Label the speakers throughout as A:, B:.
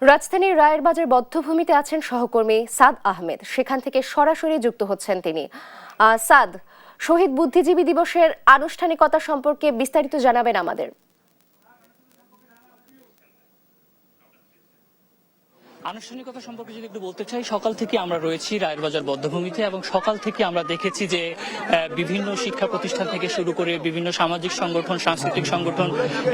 A: রাজধানীর রায়েরবাজার বধ্যভূমিতে আছেন সহকর্মী সাদ আহমেদ। সেখান থেকে সরাসরি যুক্ত হচ্ছেন তিনি। সাদ, শহীদ বুদ্ধিজীবী দিবসের আনুষ্ঠানিকতা সম্পর্কে বিস্তারিত জানাবেন আমাদের।
B: আনুষ্ঠানিকতা সম্পর্কে যদি একটু বলতে চাই, সকাল থেকে আমরা রয়েছি রায়েরবাজার বধ্যভূমিতে এবং সকাল থেকে আমরা দেখেছি যে বিভিন্ন শিক্ষা প্রতিষ্ঠান থেকে শুরু করে বিভিন্ন সামাজিক সংগঠন, সাংস্কৃতিক সংগঠন,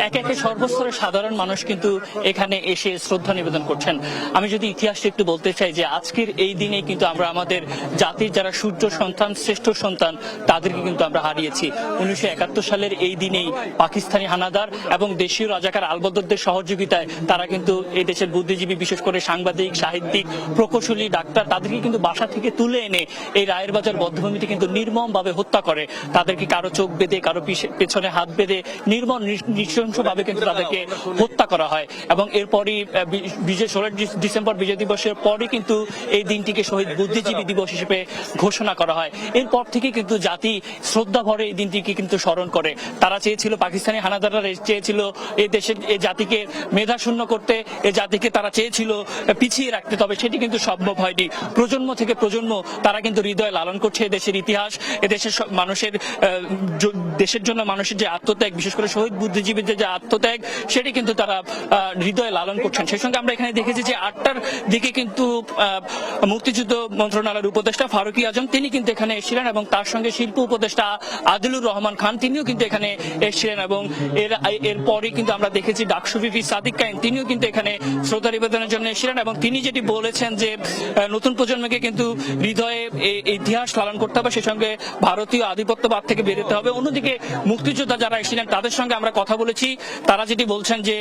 B: একে একে সর্বস্তরের সাধারণ মানুষ কিন্তু এখানে এসে শ্রদ্ধা নিবেদন করছেন। আমি যদি ইতিহাসটা একটু বলতে চাই যে আজকের এই দিনেই কিন্তু আমরা আমাদের জাতির যারা সূর্য সন্তান, শ্রেষ্ঠ সন্তান, তাদেরকে কিন্তু আমরা হারিয়েছি। 1971 সালের এই দিনেই পাকিস্তানি হানাদার এবং দেশীয় রাজাকার আলবদরদের সহযোগিতায় তারা কিন্তু এই দেশের বুদ্ধিজীবী, বিশেষ করে সাংবাদিক, সাহিত্যিক, প্রকৌশলী, ডাক্তার, তাদেরকে কিন্তু বাসা থেকে তুলে এনে এই রায়েরবাজার বধ্যভূমিতে কিন্তু নির্মম ভাবে হত্যা করে। তাদেরকে কারো চোখ বেঁধে, কারো পেছনে হাত বেঁধে নির্মম নৃশংস ভাবে কিন্তু তাদেরকে হত্যা করা হয়। এবং এরপরই 16 ডিসেম্বর বিজয় দিবসের পরই কিন্তু এই দিনটিকে শহীদ বুদ্ধিজীবী দিবস হিসেবে ঘোষণা করা হয়। এরপর থেকে কিন্তু জাতি শ্রদ্ধা ভরে এই দিনটিকে কিন্তু স্মরণ করে। তারা চেয়েছিল, পাকিস্তানি হানাদাররা চেয়েছিল এই দেশের এই জাতিকে মেধাশূন্য করতে, এই জাতিকে তারা চেয়েছিল পিছিয়ে রাখতে, তবে সেটি কিন্তু সম্ভব হয়নি। প্রজন্ম থেকে প্রজন্ম তারা কিন্তু হৃদয়ে লালন করছে দেশের ইতিহাস, এদেশের মানুষের দেশের জন্য মানুষের যে আত্মত্যাগ, বিশেষ করে শহীদ বুদ্ধিজীবীদের যে আত্মত্যাগ, সেটি কিন্তু তারা হৃদয়ে লালন করছেন। সেই সঙ্গে আমরা এখানে দেখেছি যে 8টার দিকে কিন্তু মুক্তিযুদ্ধ মন্ত্রণালয়ের উপদেষ্টা ফারুকী আজম তিনি কিন্তু এখানে এসেছিলেন এবং তার সঙ্গে শিল্প উপদেষ্টা আদিলুর রহমান খান তিনিও কিন্তু এখানে এসেছিলেন। এবং এরপরই কিন্তু আমরা দেখেছি ডাকসু ভিপি সাদিক কায়েম তিনিও কিন্তু এখানে শ্রদ্ধা নিবেদনের জন্য এসেছিলেন এবং তিনি যেটি বলেছেন যে নতুন প্রজন্মকে কিন্তু হৃদয়ে ইতিহাস লালন করতে হবে, সে সঙ্গে ভারতীয় আধিপত্যবাদ থেকে বেরোতে হবে। অন্যদিকে মুক্তিযোদ্ধা যারা এসেছিলেন তাদের সঙ্গে আমরা কথা বলেছি, তারা যেটি বলছেন যে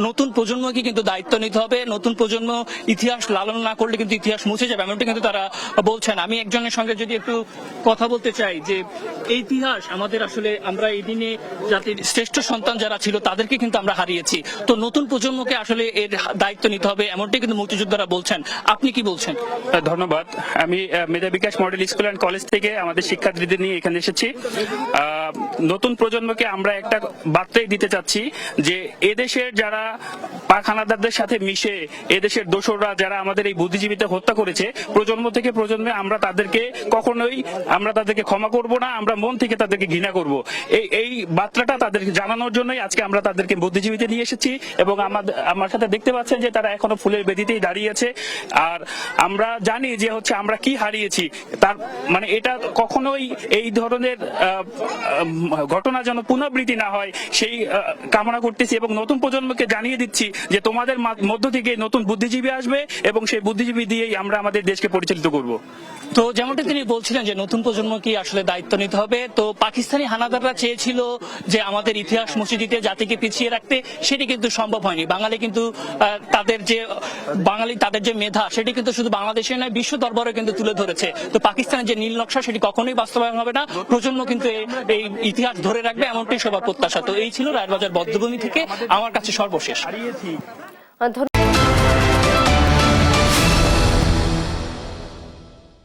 B: নতুন প্রজন্মকে কিন্তু দায়িত্ব নিতে হবে, নতুন প্রজন্ম ইতিহাস লালন না করলে কিন্তু ইতিহাস মুছে যাবে, এমনটি কিন্তু তারা বলছেন। আমি একজনের সঙ্গে যদি একটু কথা বলতে চাই যে এই ইতিহাস আমাদের আসলে, আমরা এই দিনে জাতির শ্রেষ্ঠ সন্তান যারা ছিল তাদেরকে কিন্তু আমরা হারিয়েছি, তো নতুন প্রজন্মকে আসলে এর দায়িত্ব নিতে হবে, এমনটি কিন্তু মুক্তিযোদ্ধারা বলছেন। আপনি কি বলছেন?
C: ধন্যবাদ। আমি মেধা বিকাশ মডেল স্কুল অ্যান্ড কলেজ থেকে আমাদের শিক্ষার্থীদের নিয়ে এখানে এসেছি। নতুন প্রজন্মকে আমরা একটা বার্তাই দিতে চাচ্ছি যে এদেশের যারা পাক হানাদারদের সাথে মিশে এদেশের দোসররা যারা আমাদের এই বুদ্ধিজীবীতে হত্যা করেছে, প্রজন্ম থেকে প্রজন্মে আমরা তাদেরকে কখনোই ক্ষমা করব না, আমরা মন থেকে তাদেরকে ঘৃণা করব। এই বার্তাটা তাদেরকে জানানোর জন্যই আজকে আমরা তাদেরকে বুদ্ধিজীবীতে নিয়ে এসেছি। এবং আমার সাথে দেখতে পাচ্ছেন যে তারা এখনো ফুলের বেদিতেই দাঁড়িয়ে আছে। আর আমরা জানি যে আমরা কি হারিয়েছি, তার মানে এটা কখনোই এই ধরনের ঘটনা যেন পুনরাবৃত্তি না হয় সেই কামনা করতেছি। এবং নতুন প্রজন্মকে জানিয়ে দিচ্ছি যে তোমাদের মধ্য থেকে নতুন বুদ্ধিজীবী আসবে এবং সেই বুদ্ধিজীবী দিয়েই আমরা আমাদের দেশকে পরিচালিত করব।
B: তো যেমনটি তিনি বলছিলেন যে নতুন প্রজন্মকে আসলে দায়িত্ব নিতে হবে। তো পাকিস্তানি হানাদাররা চেয়েছিল যে আমাদের ইতিহাস মুছে দিতে, জাতিকে পিছিয়ে রাখতে, সেটি কিন্তু সম্ভব হয়নি। বাঙালি কিন্তু তাদের যে মেধা সেটি কিন্তু শুধু বাংলাদেশে নয়, বিশ্ব দরবারে কিন্তু তুলে ধরেছে। তো পাকিস্তানের যে নীল নকশা সেটি কখনোই বাস্তবায়ন হবে না, প্রজন্ম কিন্তু এই ইতিহাস ধরে রাখবে, এমনটি সবার প্রত্যাশা। তো এই ছিল রায়েরবাজার বধ্যভূমি থেকে আমার কাছে সর্বশেষ।